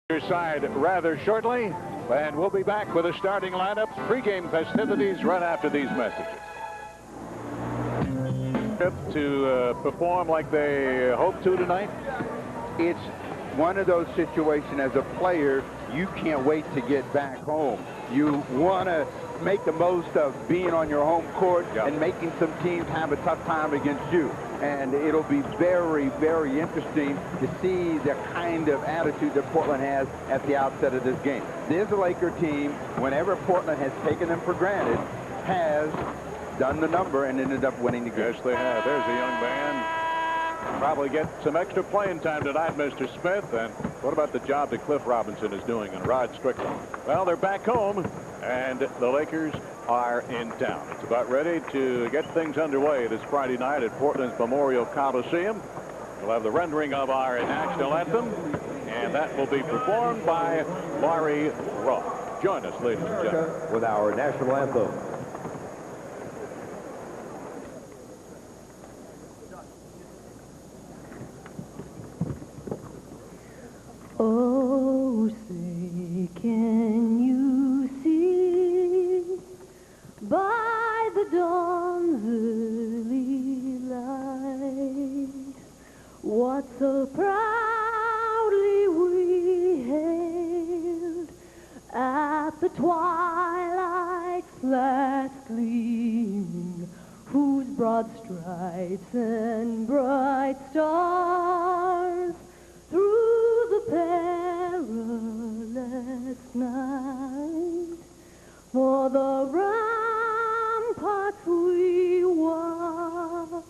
Your side rather shortly, and we'll be back with the starting lineups, pregame festivities right after these messages. To perform like they hope to tonight? It's one of those situations as a player, you can't wait to get back home. You want to make the most of being on your home court and making some teams have a tough time against you. And it'll be very, very interesting to see the kind of attitude that Portland has at the outset of this game. This Laker team, whenever Portland has taken them for granted, has done the number and ended up winning the game. Yes, they have. There's a young man. Probably get some extra playing time tonight, Mr. Smith. And what about the job that Cliff Robinson is doing and Rod Strickland? Well, they're back home, and the Lakers are in town. It's about ready to get things underway this Friday night at Portland's Memorial Coliseum. We'll have the rendering of our national anthem, and that will be performed by Larry Roth. Join us, ladies and gentlemen, with our national anthem. Oh, say, can you see by the dawn's early light what so proudly we hailed at the twilight's last gleaming, whose broad stripes and bright stars through the perilous night, for the ramparts we watched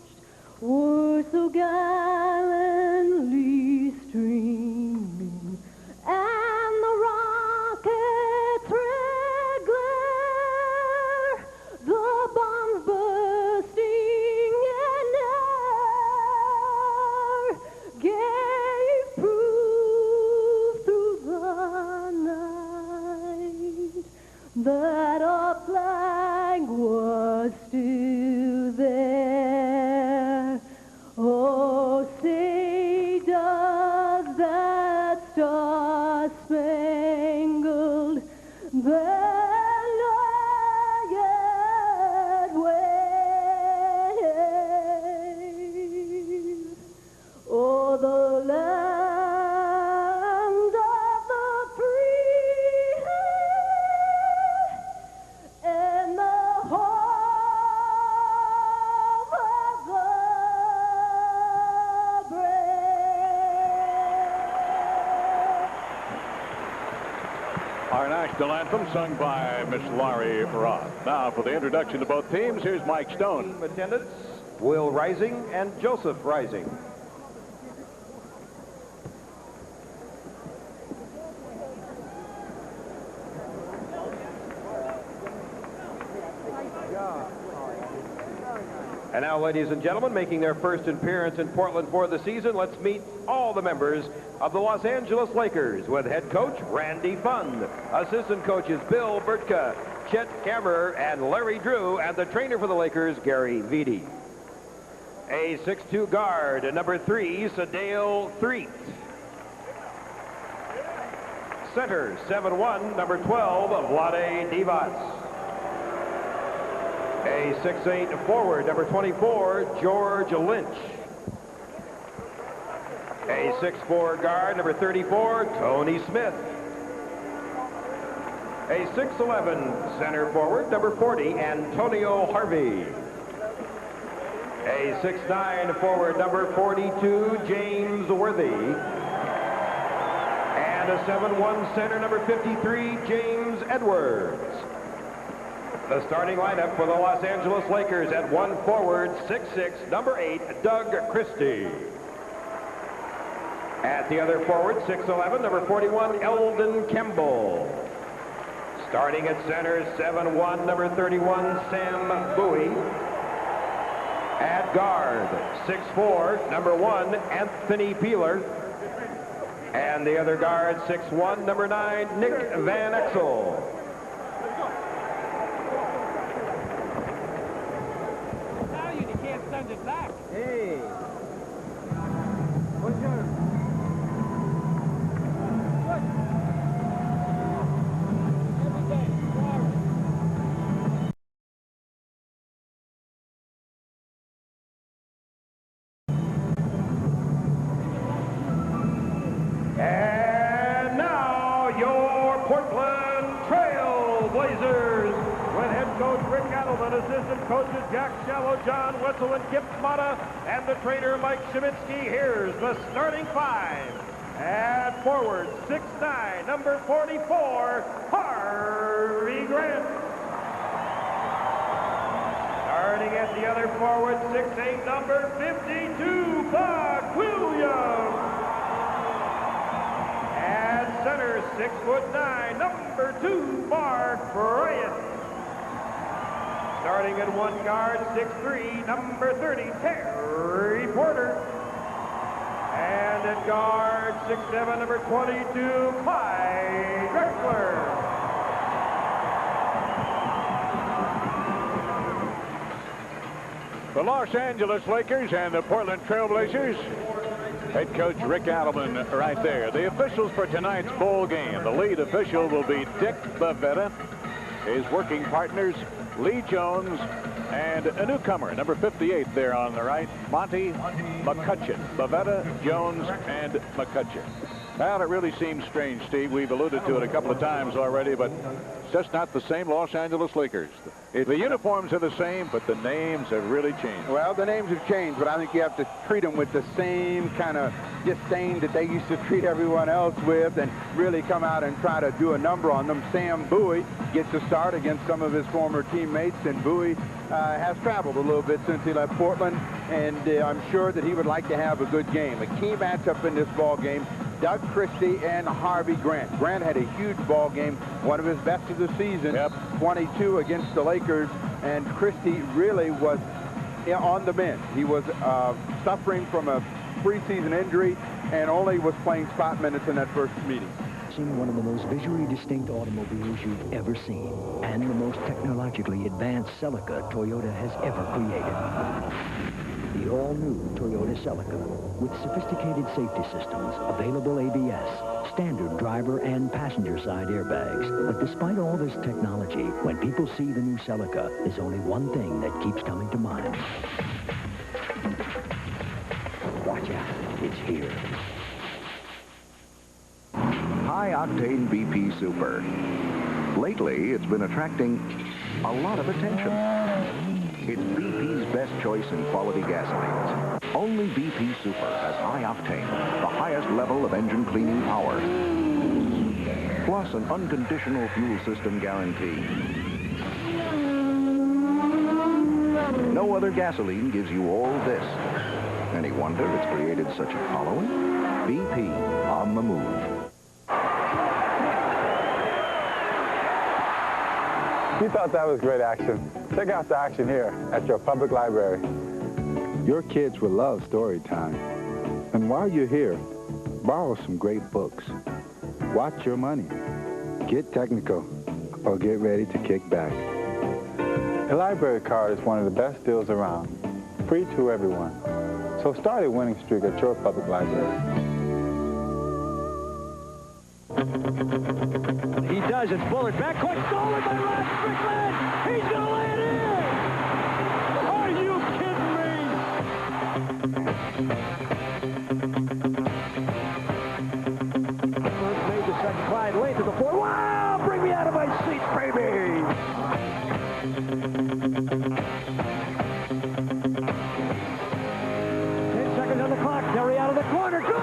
were so gallantly streaming, and the rockets' red glare, the bombs bursting in air, gave proof through the night that our flag was still there. Oh, say does that star-spangled banner yet wave? Oh, the land of the free and the home of the brave. our national anthem sung by Miss Laurie Roth. Now, for the introduction to both teams, here's Mike Stone. Team attendants, Will Rising and Joseph Rising. And now, ladies and gentlemen, making their first appearance in Portland for the season, let's meet all the members of the Los Angeles Lakers with head coach Randy Fund, assistant coaches Bill Bertka, Chet Kammerer, and Larry Drew, and the trainer for the Lakers, Gary Vitti. A 6'2 guard, number 3, Sadale Threet. Center, 7'1", number 12, Vlade Divac. A 6'8 forward, number 24, George Lynch. A 6'4 guard, number 34, Tony Smith. A 6'11 center forward, number 40, Antonio Harvey. A 6'9 forward, number 42, James Worthy. And a 7'1 center, number 53, James Edwards. The starting lineup for the Los Angeles Lakers: at 1 forward, 6'6", number 8, Doug Christie. At the other forward, 6'11", number 41, Eldon Kemble. Starting at center, 7'1", number 31, Sam Bowie. At guard, 6'4", number 1, Anthony Peeler. And the other guard, 6'1", number 9, Nick Van Exel. Hey. What's your... What? assistant coaches Jack Shallow, John Wetzel, and Kip Mata, and the trainer Mike Shiminsky. Here's the starting five. At forward, 6'9", number 44, Harvey Grant. Starting at the other forward, 6'8", number 52, Buck Williams. At center, 6'9", number 2, Mark Bryant. Starting at one guard, 6'3", number 30, Terry Porter. And at guard, 6'7", number 22, Clyde Drexler. The Los Angeles Lakers and the Portland Trailblazers. Head coach Rick Adelman right there. The officials for tonight's bowl game. The lead official will be Dick Bavetta. His working partners, Lee Jones, and a newcomer, number 58 there on the right, Monty McCutcheon. Bavetta, Jones, and McCutcheon. Well, it really seems strange, Steve. We've alluded to it a couple of times already, but it's just not the same Los Angeles Lakers. The uniforms are the same, but the names have really changed. Well, the names have changed, but I think you have to treat them with the same kind of disdain that they used to treat everyone else with, and really come out and try to do a number on them. Sam Bowie gets a start against some of his former teammates, and Bowie has traveled a little bit since he left Portland, and I'm sure that he would like to have a good game. A key matchup in this ball game, Doug Christie and Harvey Grant. Grant had a huge ball game, one of his best of the season, 22 against the Lakers, and Christie really was on the bench. He was suffering from a preseason injury and only was playing spot minutes in that first meeting. One of the most visually distinct automobiles you've ever seen, and the most technologically advanced Celica Toyota has ever created. The all-new Toyota Celica, with sophisticated safety systems, available ABS, standard driver and passenger side airbags. But despite all this technology, when people see the new Celica, there's only one thing that keeps coming to mind. Watch out, it's here. High-octane BP Super. Lately, it's been attracting a lot of attention. It's BP's best choice in quality gasolines. Only BP Super has high octane, the highest level of engine cleaning power, plus an unconditional fuel system guarantee. No other gasoline gives you all this. Any wonder it's created such a following? BP on the move. You thought that was great action. Check out the action here at your public library. Your kids will love story time. And while you're here, borrow some great books. Watch your money. Get technical or get ready to kick back. A library card is one of the best deals around. Free to everyone. So start a winning streak at your public library. He does. It's Bullard. Backcourt stolen by Rod Strickland. He's going to lay it in. Are you kidding me? First made the second. Clyde late to the floor. Wow! Bring me out of my seat, baby. 10 seconds on the clock. Terry out of the corner. Good!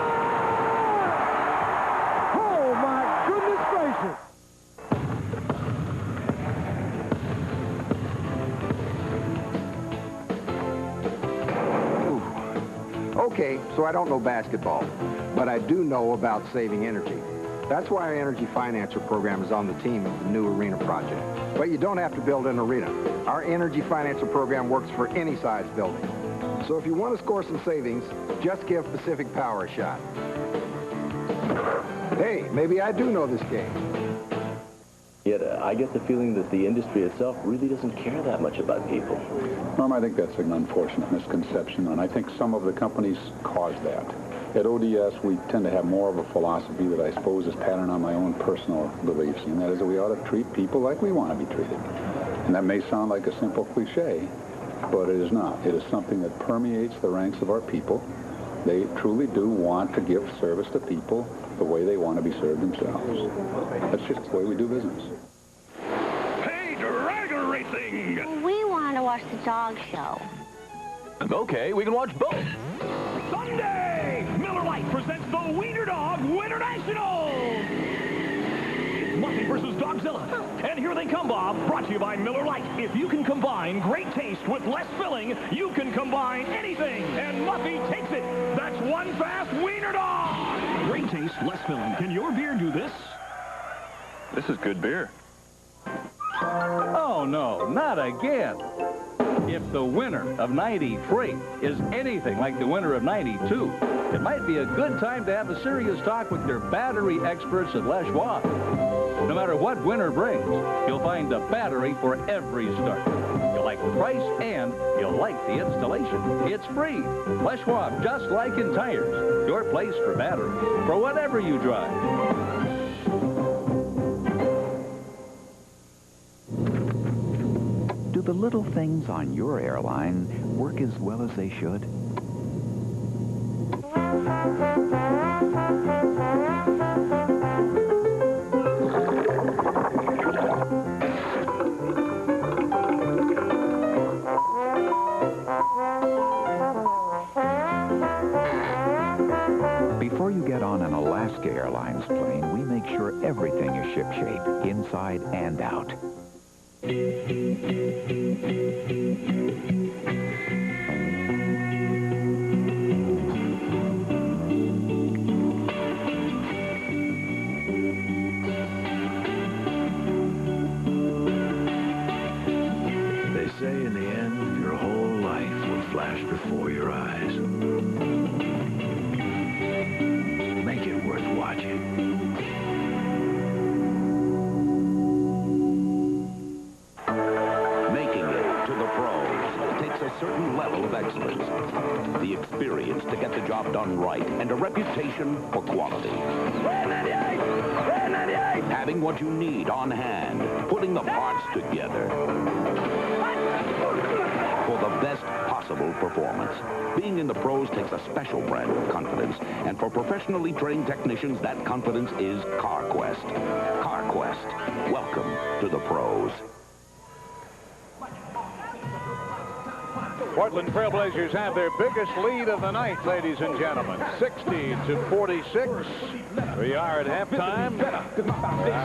Oh, my goodness gracious. Okay, so I don't know basketball, but I do know about saving energy. That's why our Energy Financer program is on the team of the new arena project. But you don't have to build an arena. Our Energy Financer program works for any size building. So if you want to score some savings, just give Pacific Power a shot. Hey, maybe I do know this game. Yet I get the feeling that the industry itself really doesn't care that much about people. Norm, I think that's an unfortunate misconception, and I think some of the companies cause that. At ODS, we tend to have more of a philosophy that I suppose is patterned on my own personal beliefs, and that is that we ought to treat people like we want to be treated. And that may sound like a simple cliche, but it is not. It is something that permeates the ranks of our people. They truly do want to give service to people the way they want to be served themselves. That's just the way we do business. Hey, Dragger Racing! We want watch the dog show. Okay, we can watch both. Sunday! Miller Lite presents the Wiener Dog Winter Nationals! It's Muffy versus Dogzilla. And here they come, Bob. Brought to you by Miller Lite. If you can combine great taste with less filling, you can combine anything. And Muffy takes it. That's one fast Wiener Dog! Great taste, less filling. Can your beer do this? This is good beer. Oh, no, not again. If the winner of 93 is anything like the winner of 92, it might be a good time to have a serious talk with your battery experts at Les Schwab. No matter what winter brings, you'll find a battery for every start. You'll like the price and you'll like the installation. It's free. Les Schwab, just like in tires, your place for battery, for whatever you drive. Do the little things on your airline work as well as they should? Before you get on an Alaska Airlines plane, we make sure everything is shipshape, inside and out. They say in the end, your whole life will flash before your eyes. Make it worth watching. Making it to the pros takes a certain level of excellence. The experience to get the job done right and a reputation for quality. Having what you need on hand, putting the parts together for the best possible performance. Being in the pros takes a special brand of confidence, and for professionally trained technicians, that confidence is CarQuest. CarQuest, welcome to the pros. Portland Trailblazers have their biggest lead of the night, ladies and gentlemen. 60-46. We are at halftime.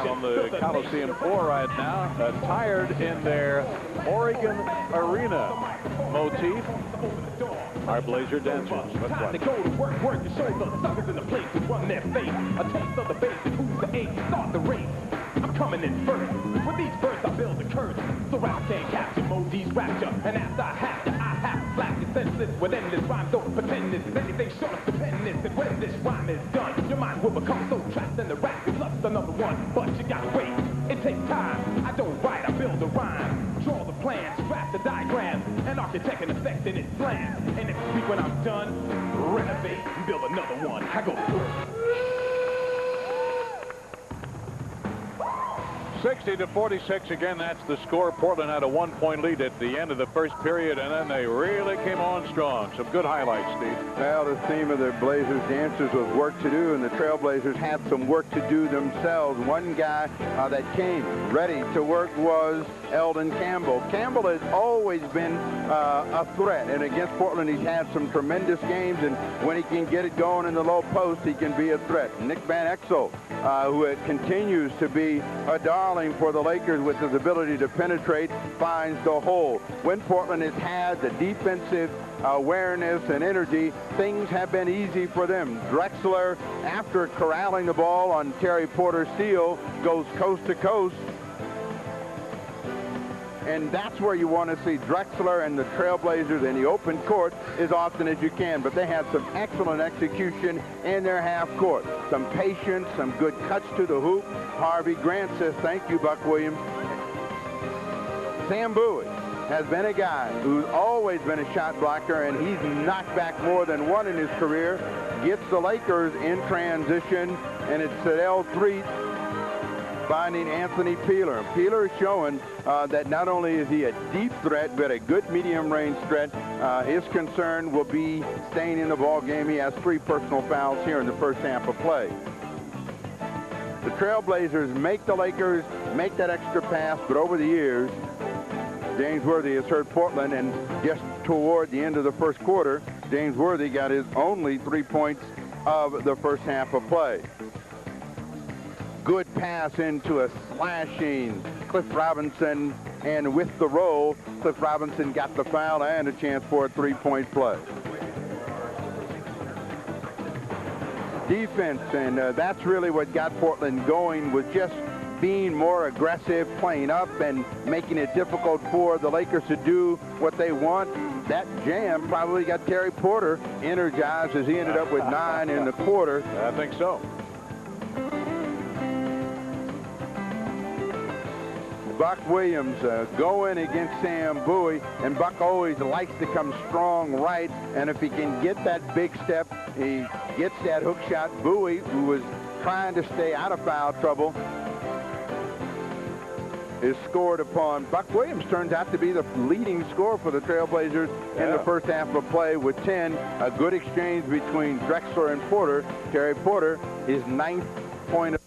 On the Coliseum floor right now, attired in their Oregon Arena motif. Our Blazer dancers. Let's watch. They go to work and show the suckers in the place to run their face. A taste of the basic, who's the eight, start the race. I'm coming in first. With these verses, I build a curse. So rap can't capture Moji's rapture. And after I have to slap your senseless with endless rhymes. Don't pretend this is anything short of stupendous. And when this rhyme is done, your mind will become so trapped in the rap. You love the number one, but you gotta wait. It takes time. I don't write, I build a rhyme. Draw the plan, scrap the diagram, and architect an effect in its plan. And next week when I'm done, renovate and build another one. I go to work. 60-46 again, that's the score. Portland had a 1-point lead at the end of the first period, and then they really came on strong. Some good highlights, Steve. Well, the theme of the Blazers dancers was work to do, and the Trailblazers had some work to do themselves. One guy that came ready to work was Eldon Campbell. Campbell has always been a threat, and against Portland he's had some tremendous games, and when he can get it going in the low post, he can be a threat. Nick Van Exel, who continues to be a darling for the Lakers with his ability to penetrate, finds the hole. When Portland has had the defensive awareness and energy, things have been easy for them. Drexler, after corralling the ball on Terry Porter's steal, goes coast to coast. And that's where you want to see Drexler and the Trailblazers in the open court as often as you can. But they had some excellent execution in their half court. Some patience, some good cuts to the hoop. Harvey Grant says, thank you, Buck Williams. Sam Bowie has been a guy who's always been a shot blocker, and he's knocked back more than one in his career. Gets the Lakers in transition, and it's at L3. Finding Anthony Peeler. Peeler is showing that not only is he a deep threat, but a good medium-range threat. His concern will be staying in the ball game. He has 3 personal fouls here in the first half of play. The Trailblazers make the Lakers make that extra pass, but over the years, James Worthy has hurt Portland, and just toward the end of the first quarter, James Worthy got his only 3 points of the first half of play. Good pass into a slashing Cliff Robinson, and with the roll, Cliff Robinson got the foul and a chance for a three-point play. Defense, and that's really what got Portland going, was just being more aggressive, playing up, and making it difficult for the Lakers to do what they want. That jam probably got Terry Porter energized as he ended up with 9 in the quarter. I think so. Buck Williams going against Sam Bowie, and Buck always likes to come strong right, and if he can get that big step, he gets that hook shot. Bowie, who was trying to stay out of foul trouble, is scored upon. Buck Williams turns out to be the leading scorer for the Trailblazers in the first half of play with 10. A good exchange between Drexler and Porter. Terry Porter, his 9th point.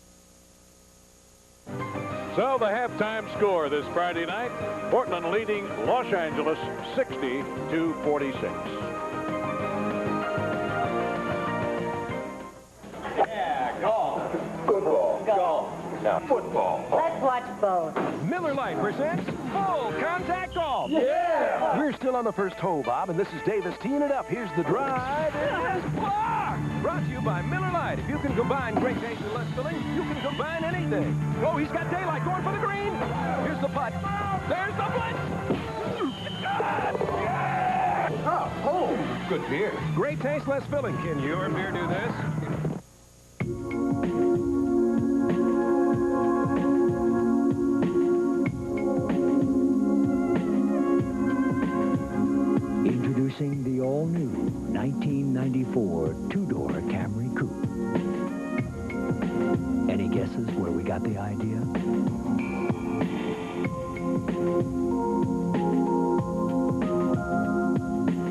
So the halftime score this Friday night, Portland leading Los Angeles 60-46. Yeah, golf. Football. Golf. No. Football. Let's watch both. Miller Lite presents Full Contact Golf. Yeah! We're still on the first hole, Bob, and this is Davis teeing it up. Here's the drive. It is blocked. Brought to you by Miller Lite. If you can combine great taste and less filling, you can combine anything. Oh, he's got daylight going for the green. Here's the putt. There's the blitz. Oh, good beer. Great taste, less filling. Can your beer do this? Introducing the all-new 1994 two-door Camry Coupe. Any guesses where we got the idea?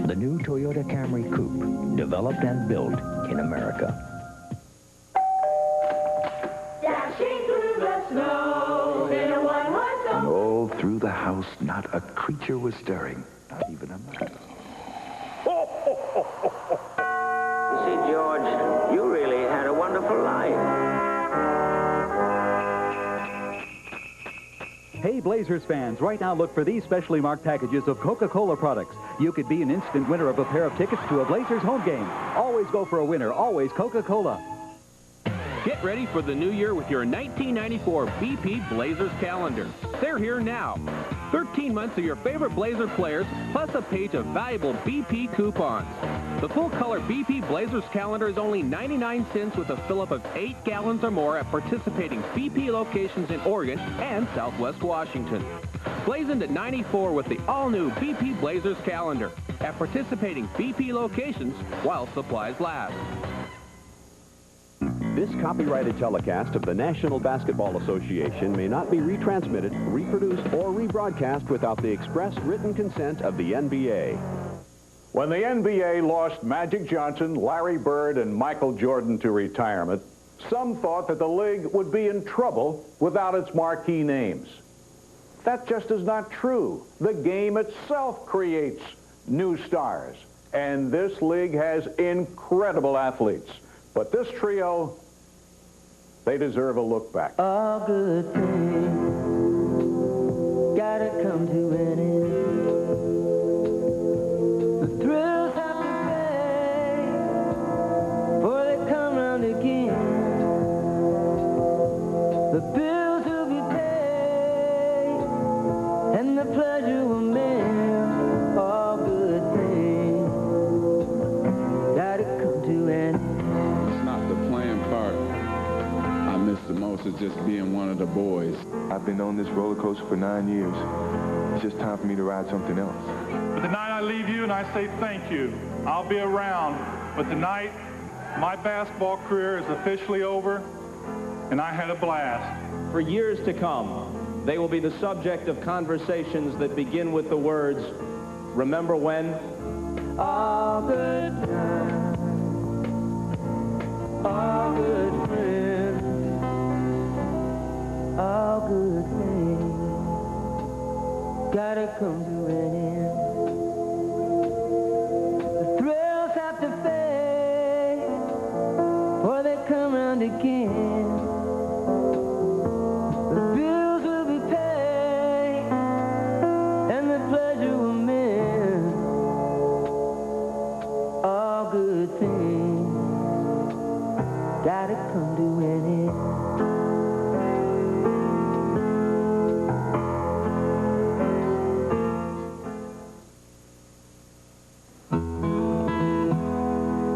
The new Toyota Camry Coupe, developed and built in America. Dashing through the snow in a one-horse And all through the house, not a creature was stirring, not even a mouse. See, George, you really had a wonderful life. Hey, Blazers fans, right now look for these specially marked packages of Coca-Cola products. You could be an instant winner of a pair of tickets to a Blazers home game. Always go for a winner, always Coca-Cola. Get ready for the new year with your 1994 BP Blazers calendar. They're here now. 13 months of your favorite Blazer players, plus a page of valuable BP coupons. The full-color BP Blazers calendar is only 99 cents with a fill-up of 8 gallons or more at participating BP locations in Oregon and Southwest Washington. Blaze into 94 with the all-new BP Blazers calendar at participating BP locations while supplies last. This copyrighted telecast of the National Basketball Association may not be retransmitted, reproduced, or rebroadcast without the express written consent of the NBA. When the NBA lost Magic Johnson, Larry Bird, and Michael Jordan to retirement, some thought that the league would be in trouble without its marquee names. That just is not true. The game itself creates new stars, and this league has incredible athletes. But this trio, they deserve a look back. All good things gotta come to an end. The thrills have to fade before they come round again. The bills will be paid and the pleasure will mend. All good things gotta come to an end. The most is just being one of the boys. I've been on this roller coaster for 9 years. It's just time for me to ride something else. But tonight I leave you and I say thank you. I'll be around. But tonight, my basketball career is officially over, and I had a blast. For years to come, they will be the subject of conversations that begin with the words, remember when? All good times, all good friends. All good things gotta come to an end. The thrills have to fade before they come round again. The bills will be paid and the pleasure will mend. All good things gotta come to an end.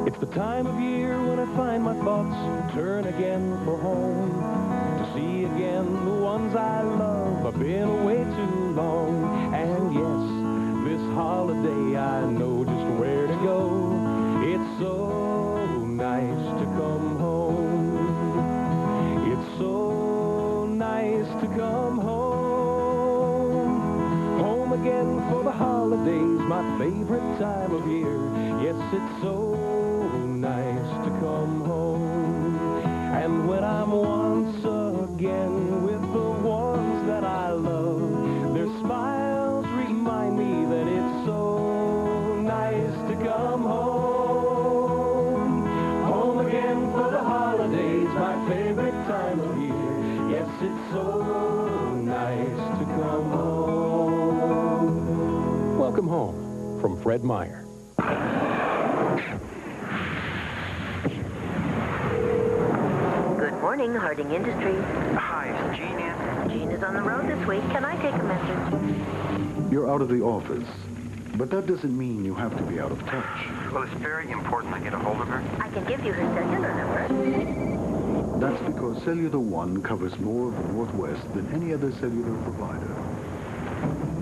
It's the time of year when I find my thoughts turn again for home, to see again the ones I love. I've been away too long, and yes, this holiday I know just where to go. It's so nice to come home. It's so nice to come home. Home again for the holidays, my favorite time of year. Yes, it's so nice to come home. And when I'm once again with the ones that I love, their smiles remind me that it's so nice to come home. Home again for the holidays, my favorite time of year. Yes, it's so nice to come home. Welcome home from Fred Meyer. Good morning, Harding Industries. Hi, is Gene in? Gene is on the road this week. Can I take a message? You're out of the office, but that doesn't mean you have to be out of touch. Well, it's very important I get a hold of her. I can give you her cellular number. That's because Cellular One covers more of the Northwest than any other cellular provider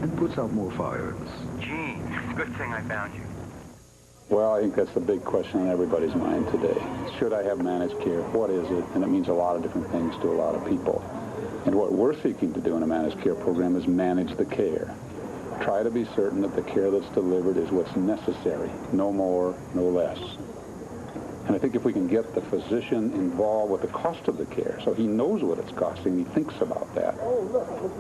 and puts out more fires. Gene, good thing I found you. Well, I think that's the big question on everybody's mind today. Should I have managed care? What is it? And it means a lot of different things to a lot of people. And what we're seeking to do in a managed care program is manage the care. Try to be certain that the care that's delivered is what's necessary, no more, no less. And I think if we can get the physician involved with the cost of the care, so he knows what it's costing, he thinks about that,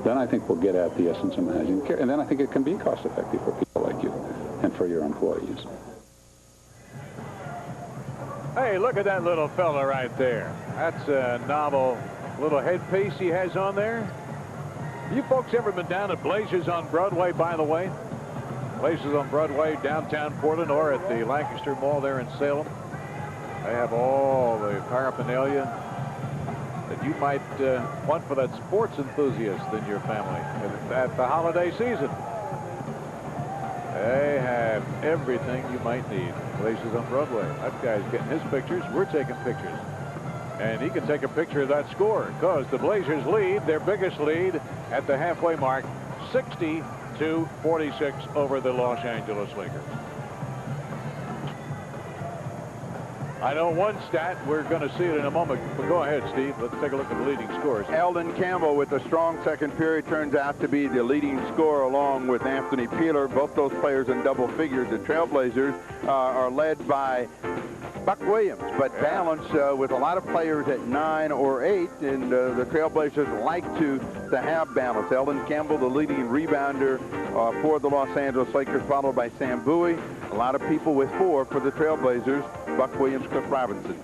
then I think we'll get at the essence of managing care. And then I think it can be cost-effective for people like you and for your employees. Hey, look at that little fella right there. That's a novel little headpiece he has on there. You folks ever been down at Blazers on Broadway, by the way? Blazers on Broadway, downtown Portland, or at the Lancaster Mall there in Salem. They have all the paraphernalia that you might want for that sports enthusiast in your family at the holiday season. They have everything you might need. Blazers on Broadway. That guy's getting his pictures. We're taking pictures. And he can take a picture of that score because the Blazers lead, their biggest lead at the halfway mark, 60-46 over the Los Angeles Lakers. I know one stat. We're going to see it in a moment. But go ahead, Steve. Let's take a look at the leading scores. Eldon Campbell with a strong second period turns out to be the leading scorer along with Anthony Peeler. Both those players in double figures. The Trailblazers are led by Buck Williams, but balanced with a lot of players at 9 or 8, and the Trailblazers like to have balance. Eldon Campbell, the leading rebounder for the Los Angeles Lakers, followed by Sam Bowie. A lot of people with 4 for the Trailblazers, Buck Williams, Cliff Robinson.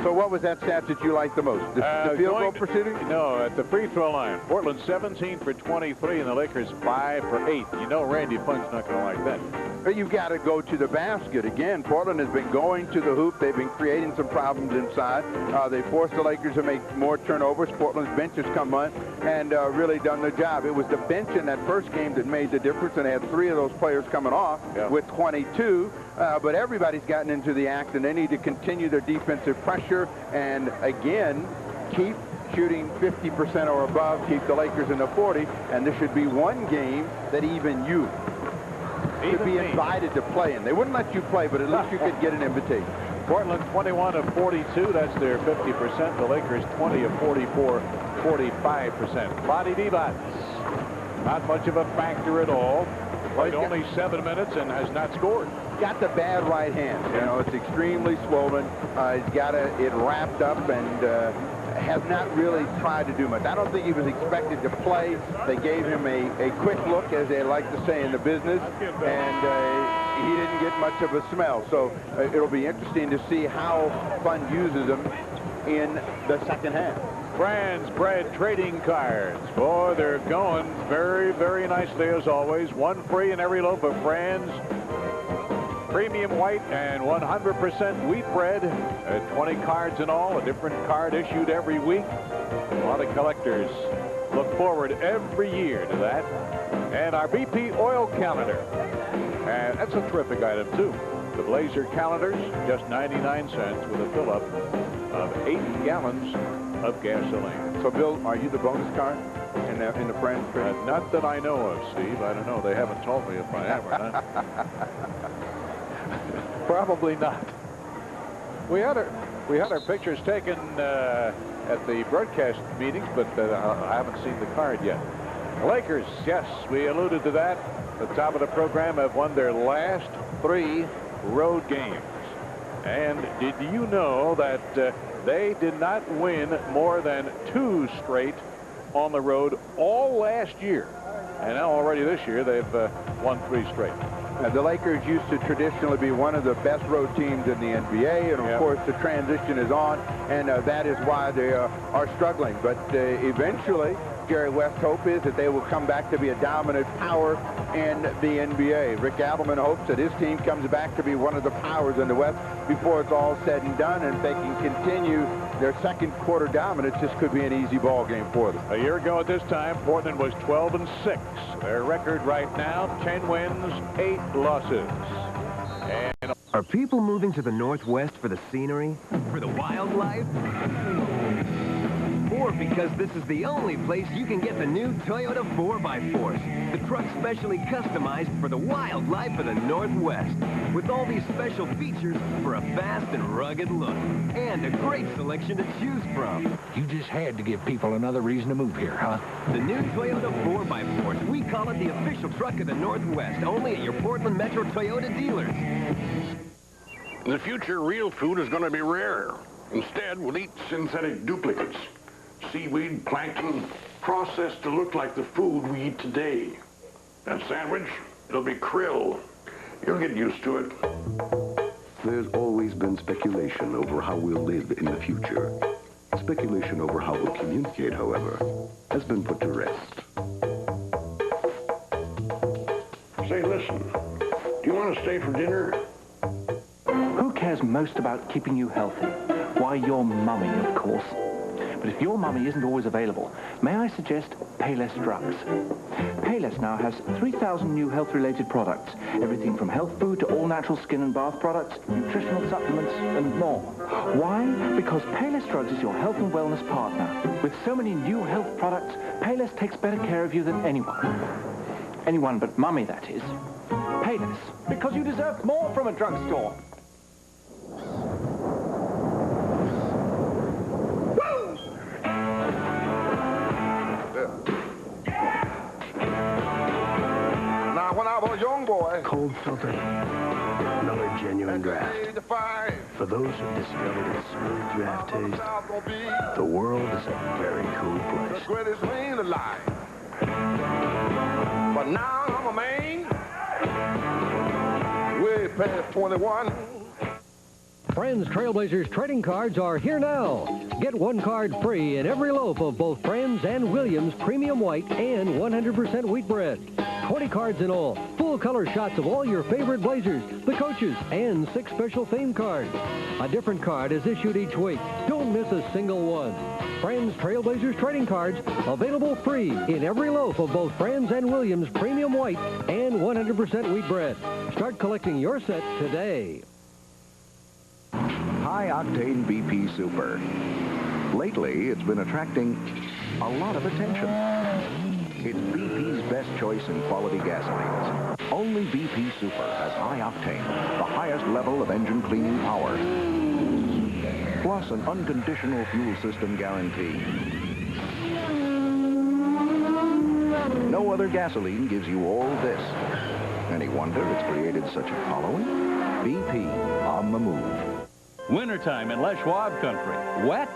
So what was that stat that you liked the most? The field goal percentage? No, at the free throw line. Portland 17 for 23, and the Lakers 5 for 8. You know Randy Funk's not going to like that. But you've got to go to the basket. Again, Portland has been going to the hoop. They've been creating some problems inside. They forced the Lakers to make more turnovers. Portland's bench has come on and really done their job. It was the bench in that first game that made the difference, and they had 3 of those players coming off with 22. But everybody's gotten into the act, and they need to continue their defensive pressure and, again, keep shooting 50% or above, keep the Lakers in the 40, and this should be one game that even you should be invited to play in. They wouldn't let you play, but at least you could get an invitation. Portland 21 of 42. That's their 50%. The Lakers 20 of 44, 45%. Vlade Divac, not much of a factor at all. Played only 7 minutes and has not scored. Got the bad right hand. You know, it's extremely swollen. He's got it wrapped up and has not really tried to do much. I don't think he was expected to play. They gave him a quick look, as they like to say in the business, and he didn't get much of a smell. So it'll be interesting to see how Fund uses him in the second half. Franz Bread trading cards. Boy, they're going very, very nicely as always. One free in every loaf of Franz Premium White and 100% wheat bread. 20 cards in all, a different card issued every week. A lot of collectors look forward every year to that. And our BP oil calendar. And that's a terrific item, too. The Blazer calendars, just 99 cents with a fill-up of 8 gallons of gasoline. So, Bill, are you the bonus card in the Friends trade? Not that I know of, Steve. I don't know. They haven't told me if I am or not. Probably not. We had our pictures taken at the broadcast meetings, but I haven't seen the card yet. The Lakers, yes, we alluded to that. The top of the program have won their last 3 road games. And did you know that they did not win more than 2 straight on the road all last year? And now already this year they've won 3 straight. The Lakers used to traditionally be one of the best road teams in the NBA, and of course the transition is on, and that is why they are struggling. But eventually, Jerry West's hope is that they will come back to be a dominant power in the NBA. Rick Adelman hopes that his team comes back to be one of the powers in the West before it's all said and done, and if they can continue their second quarter dominance, this could be an easy ball game for them. A year ago at this time, Portland was 12-6. Their record right now, 10 wins, 8 losses. And are people moving to the Northwest for the scenery? For the wildlife? Or because this is the only place you can get the new Toyota 4x4. The truck specially customized for the wildlife of the Northwest. With all these special features for a fast and rugged look. And a great selection to choose from. You just had to give people another reason to move here, huh? The new Toyota 4x4. We call it the official truck of the Northwest. Only at your Portland Metro Toyota dealers. In the future, real food is going to be rare. Instead, we'll eat synthetic duplicates. Seaweed, plankton, processed to look like the food we eat today. That sandwich, it'll be krill. You'll get used to it. There's always been speculation over how we'll live in the future. Speculation over how we'll communicate, however, has been put to rest. Say, listen, do you want to stay for dinner? Who cares most about keeping you healthy? Why, your mummy, of course. But if your mummy isn't always available, may I suggest Payless Drugs? Payless now has 3,000 new health-related products. Everything from health food to all-natural skin and bath products, nutritional supplements, and more. Why? Because Payless Drugs is your health and wellness partner. With so many new health products, Payless takes better care of you than anyone. Anyone but mummy, that is. Payless, because you deserve more from a drugstore. When I was a young boy. Cold filter. Another genuine draft. For those who discovered its smooth draft taste, the world is a very cool place. The greatest man alive. But now I'm a man. Way past 21. Friends Trailblazers trading cards are here now. Get 1 card free in every loaf of both Friends and Williams Premium White and 100% wheat bread. 20 cards in all. Full color shots of all your favorite Blazers, the coaches, and 6 special theme cards. A different card is issued each week. Don't miss a single one. Friends Trailblazers trading cards available free in every loaf of both Friends and Williams Premium White and 100% wheat bread. Start collecting your set today. High-octane BP Super. Lately, it's been attracting a lot of attention. It's BP's best choice in quality gasolines. Only BP Super has high octane, the highest level of engine cleaning power, plus an unconditional fuel system guarantee. No other gasoline gives you all this. Any wonder it's created such a following? BP, on the move. Wintertime in Les Schwab country. Wet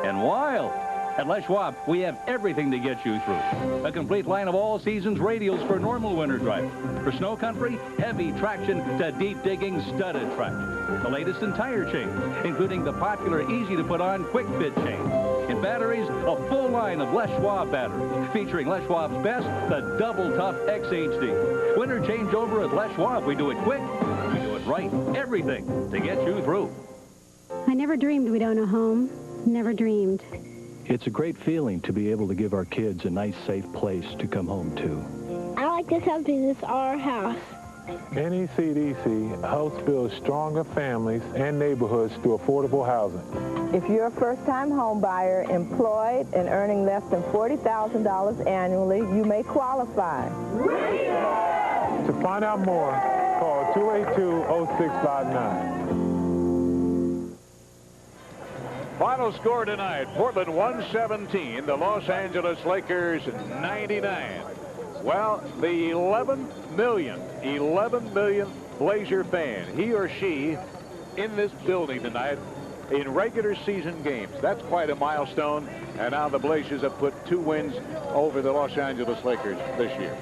and wild. At Les Schwab, we have everything to get you through. A complete line of all seasons radials for normal winter driving. For snow country, heavy traction to deep digging studded traction. The latest in tire change, including the popular easy-to-put-on quick fit change. In batteries, a full line of Les Schwab batteries, featuring Les Schwab's best, the Double Tough XHD. Winter changeover at Les Schwab. We do it quick, we do it right. Everything to get you through. I never dreamed we'd own a home. Never dreamed. It's a great feeling to be able to give our kids a nice, safe place to come home to. I like to tell people it's our house. NECDC helps build stronger families and neighborhoods through affordable housing. If you're a first-time home buyer, employed and earning less than $40,000 annually, you may qualify. To find out more, call 282-0659. Final score tonight, Portland 117, the Los Angeles Lakers 99. Well, the 11 million Blazer fan, he or she in this building tonight in regular season games. That's quite a milestone, and now the Blazers have put 2 wins over the Los Angeles Lakers this year.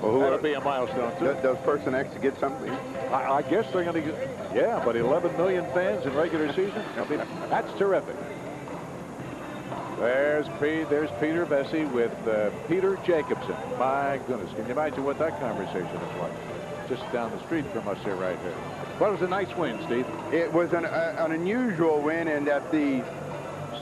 Well, that'll be a milestone, too. Does Person X get something? I guess they're going to get, yeah, but 11 million fans in regular season, I mean, that's terrific. There's Peter Vesey with Peter Jacobson. My goodness, can you imagine what that conversation is like? Just down the street from us here, right here. Well, it was a nice win, Steve. It was an unusual win in that the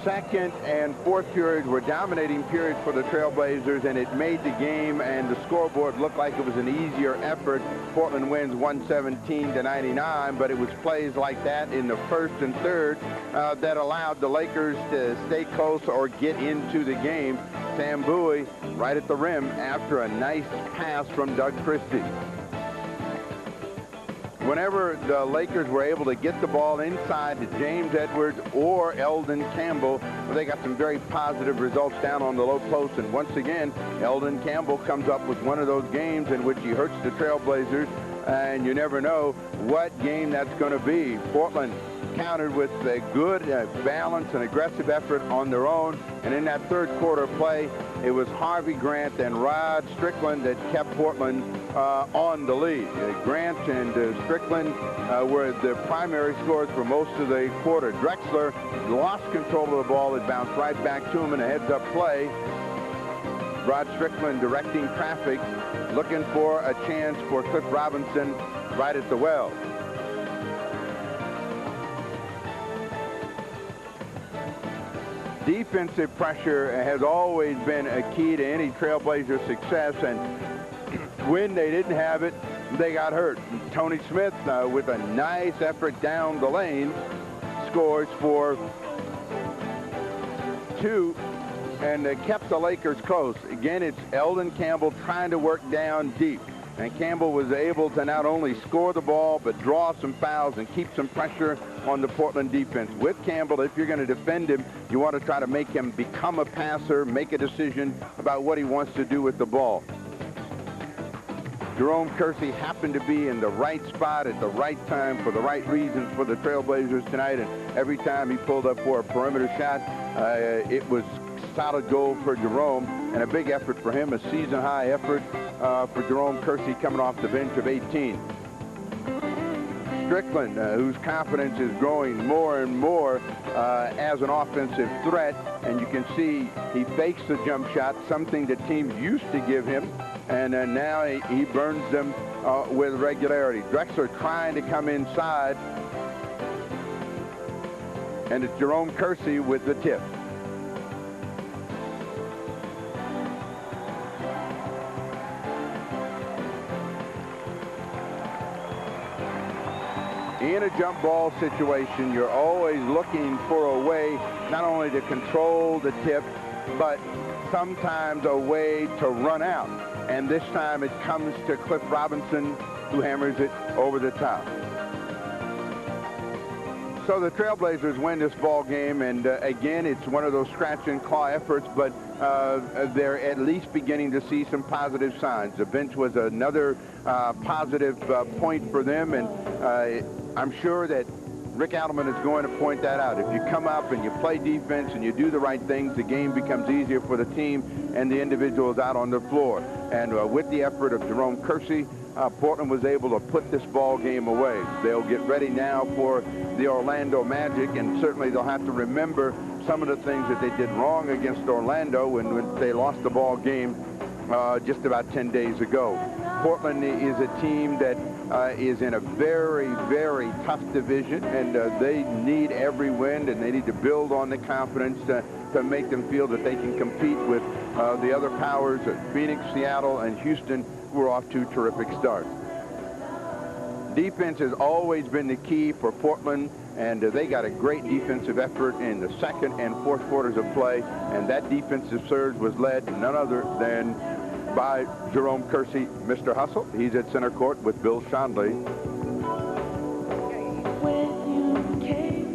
second and fourth periods were dominating periods for the Trailblazers, and it made the game and the scoreboard look like it was an easier effort. Portland wins 117-99, but it was plays like that in the first and third that allowed the Lakers to stay close or get into the game. Sam Bowie right at the rim after a nice pass from Doug Christie. Whenever the Lakers were able to get the ball inside to James Edwards or Eldon Campbell, they got some very positive results down on the low post. And once again, Eldon Campbell comes up with one of those games in which he hurts the Trailblazers, and you never know what game that's going to be. Portland countered with a good, balanced, and aggressive effort on their own. And in that third quarter play, it was Harvey Grant and Rod Strickland that kept Portland on the lead. Grant and Strickland were the primary scorers for most of the quarter. Drexler lost control of the ball. It bounced right back to him in a heads-up play. Rod Strickland directing traffic, looking for a chance for Cliff Robinson right at the well. Defensive pressure has always been a key to any Trailblazer success, and when they didn't have it, they got hurt. Tony Smith, with a nice effort down the lane, scores for 2 and kept the Lakers close. Again, it's Eldon Campbell trying to work down deep. And Campbell was able to not only score the ball, but draw some fouls and keep some pressure on the Portland defense. With Campbell, if you're going to defend him, you want to try to make him become a passer, make a decision about what he wants to do with the ball. Jerome Kersey happened to be in the right spot at the right time for the right reasons for the Trailblazers tonight, and every time he pulled up for a perimeter shot, it was solid goal for Jerome, and a big effort for him, a season-high effort for Jerome Kersey coming off the bench of 18. Strickland, whose confidence is growing more and more as an offensive threat, and you can see he fakes the jump shot, something that teams used to give him, and now he burns them with regularity. Drexler trying to come inside, and it's Jerome Kersey with the tip. In a jump ball situation, you're always looking for a way not only to control the tip, but sometimes a way to run out. And this time it comes to Cliff Robinson, who hammers it over the top. So the Trailblazers win this ball game, and again, it's one of those scratch and claw efforts, but they're at least beginning to see some positive signs. The bench was another positive point for them, and I'm sure that Rick Adelman is going to point that out. If you come up and you play defense and you do the right things, the game becomes easier for the team and the individuals out on the floor. And with the effort of Jerome Kersey, Portland was able to put this ball game away. They'll get ready now for the Orlando Magic, and certainly they'll have to remember some of the things that they did wrong against Orlando when they lost the ball game just about 10 days ago. Portland is a team that is in a very, very tough division, and they need every win, and they need to build on the confidence to make them feel that they can compete with the other powers of Phoenix, Seattle, and Houston, who are off to terrific starts. Defense has always been the key for Portland, and they got a great defensive effort in the second and fourth quarters of play, and that defensive surge was led none other than by Jerome Kersey, Mr. Hustle. He's at center court with Bill Shonley.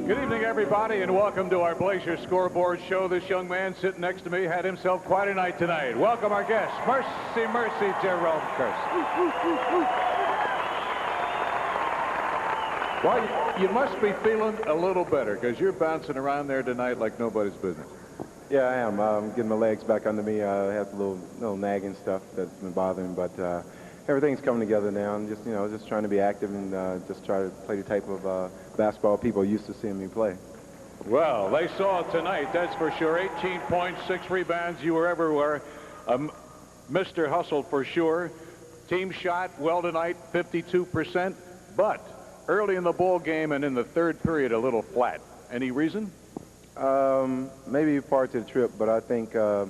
Good evening, everybody, and welcome to our Blazer Scoreboard show. This young man sitting next to me had himself quite a night tonight. Welcome our guest, Mercy, Jerome Kersey. Well, you must be feeling a little better because you're bouncing around there tonight like nobody's business. Yeah, I am. I'm getting my legs back under me. I have a little nagging stuff that's been bothering, but everything's coming together now. I'm just trying to be active and just try to play the type of basketball people are used to seeing me play. Well, they saw it tonight, that's for sure. 18 points, 6 rebounds. You were everywhere. Mr. Hustle for sure. Team shot well tonight, 52%, but early in the ball game and in the third period, a little flat. Any reason? Maybe part of the trip, but I think the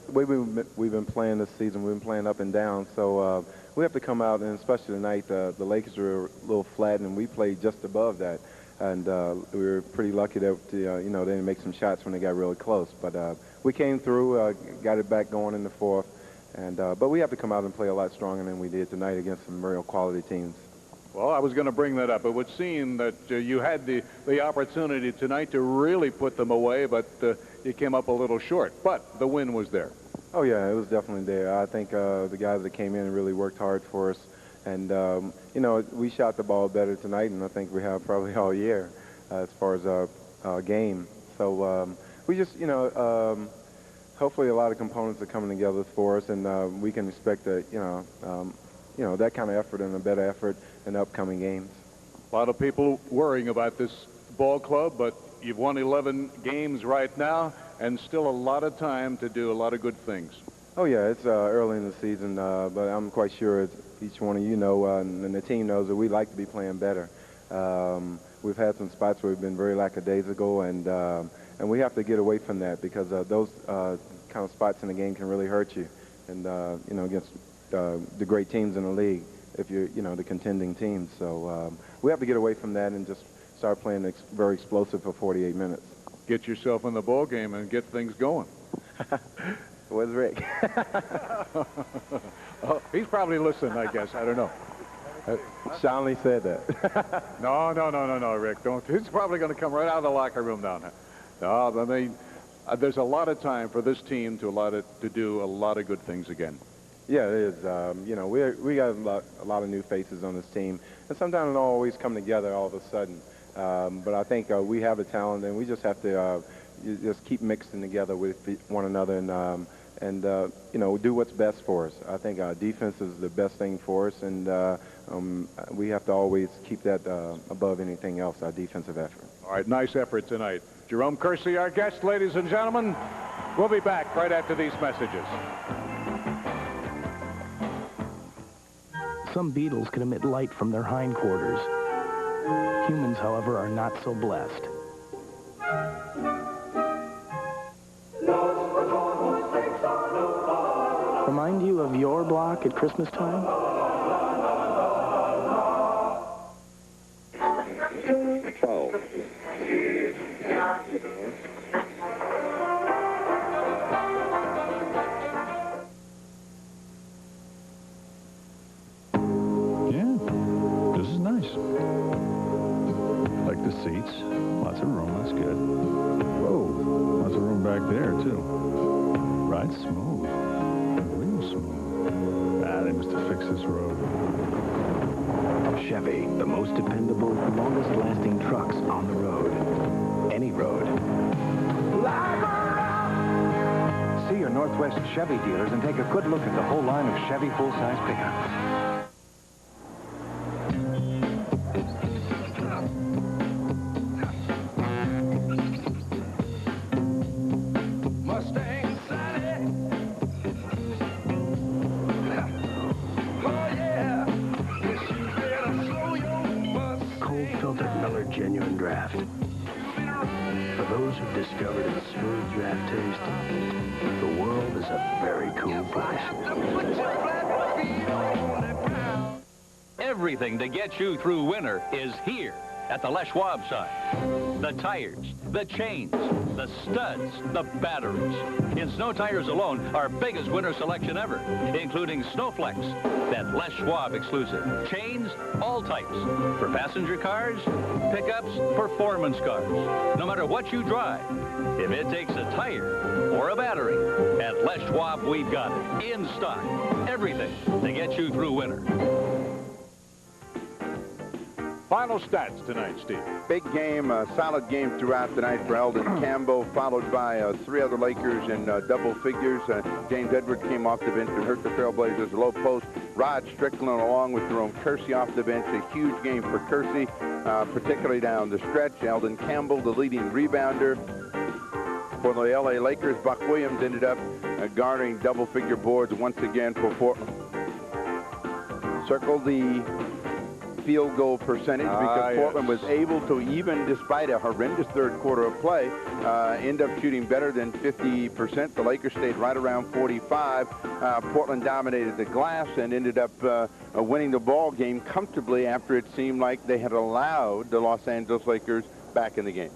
way we've been playing this season, we've been playing up and down, so we have to come out, and especially tonight, the Lakers were a little flat, and we played just above that, and we were pretty lucky that they didn't make some shots when they got really close, but we came through, got it back going in the fourth, and but we have to come out and play a lot stronger than we did tonight against some real quality teams. Well, I was going to bring that up. It would seem that you had the opportunity tonight to really put them away, but you came up a little short. But the win was there. Oh, yeah, it was definitely there. I think the guys that came in and really worked hard for us. And, we shot the ball better tonight, and I think we have probably all year as far as our game. So we just, hopefully a lot of components are coming together for us, and we can expect that, that kind of effort and a better effort in upcoming games. A lot of people worrying about this ball club, but you've won 11 games right now and still a lot of time to do a lot of good things. Oh, yeah, it's early in the season, but I'm quite sure each one of you know and the team knows that we like to be playing better. We've had some spots where we've been very lackadaisical, and we have to get away from that because those kind of spots in the game can really hurt you, and, against the great teams in the league, if you're, the contending teams. So we have to get away from that and just start playing very explosive for 48 minutes. Get yourself in the ball game and get things going. Where's Rick? Oh, he's probably listening, I guess. I don't know. Shonley said that. No, Rick. Don't. He's probably going to come right out of the locker room down there. No, I mean, there's a lot of time for this team to do a lot of good things again. Yeah, it is. We got a lot of new faces on this team, and sometimes it don't always come together all of a sudden. But I think we have a talent, and we just have to just keep mixing together with one another and do what's best for us. I think our defense is the best thing for us, and we have to always keep that above anything else, our defensive effort. All right, nice effort tonight. Jerome Kersey, our guest, ladies and gentlemen. We'll be back right after these messages. Some beetles can emit light from their hindquarters. Humans, however, are not so blessed. Remind you of your block at Christmas time? Like the seats. Lots of room. That's good. Whoa. Lots of room back there, too. Ride's smooth. Real smooth. Ah, they must have fixed this road. Chevy, the most dependable, longest-lasting trucks on the road. Any road. See your Northwest Chevy dealers and take a good look at the whole line of Chevy full-size pickups. Mustang Sally. Oh, yeah. Yes, you better slow your bus. Cold filtered Miller Genuine Draft. For those who've discovered its smooth draft taste, the world is a very cool place. Everything to get you through winter is here at the Les Schwab side. The tires, the chains, the studs, the batteries. In snow tires alone, our biggest winter selection ever, including Snowflex, that Les Schwab exclusive. Chains, all types. For passenger cars, pickups, performance cars. No matter what you drive, if it takes a tire or a battery, at Les Schwab, we've got it. In stock. Everything to get you through winter. Final stats tonight, Steve. Big game, solid game throughout the night for Eldon Campbell, followed by 3 other Lakers in double figures. James Edwards came off the bench and hurt the Trailblazers low post. Rod Strickland along with Jerome Kersey off the bench. A huge game for Kersey, particularly down the stretch. Eldon Campbell, the leading rebounder. For the L.A. Lakers, Buck Williams ended up garnering double-figure boards once again for Portland. Circle the field goal percentage because Portland was able to, even despite a horrendous third quarter of play, end up shooting better than 50%. The Lakers stayed right around 45. Portland dominated the glass and ended up winning the ball game comfortably after it seemed like they had allowed the Los Angeles Lakers back in the game.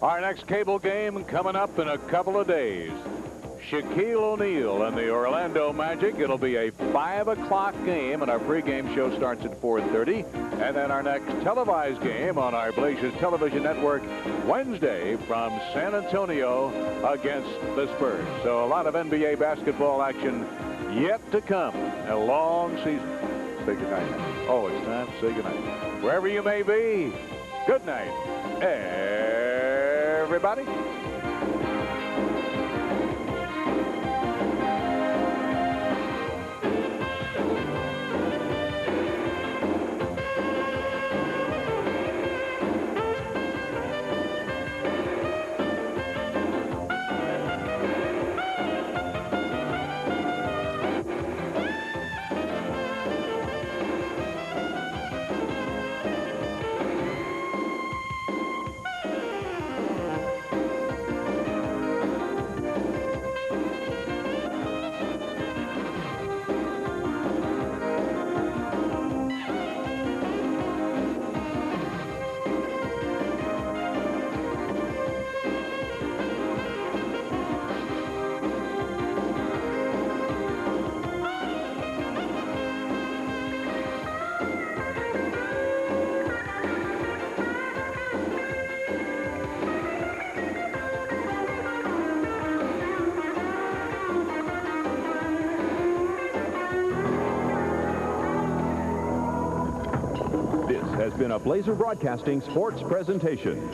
Our next cable game coming up in a couple of days. Shaquille O'Neal and the Orlando Magic. It'll be a 5 o'clock game, and our pregame show starts at 4:30. And then our next televised game on our Blazers Television Network Wednesday from San Antonio against the Spurs. So a lot of NBA basketball action yet to come. A long season. Say goodnight. Oh, it's time to say goodnight. Wherever you may be, good night, everybody. Has been a Blazer Broadcasting sports presentation.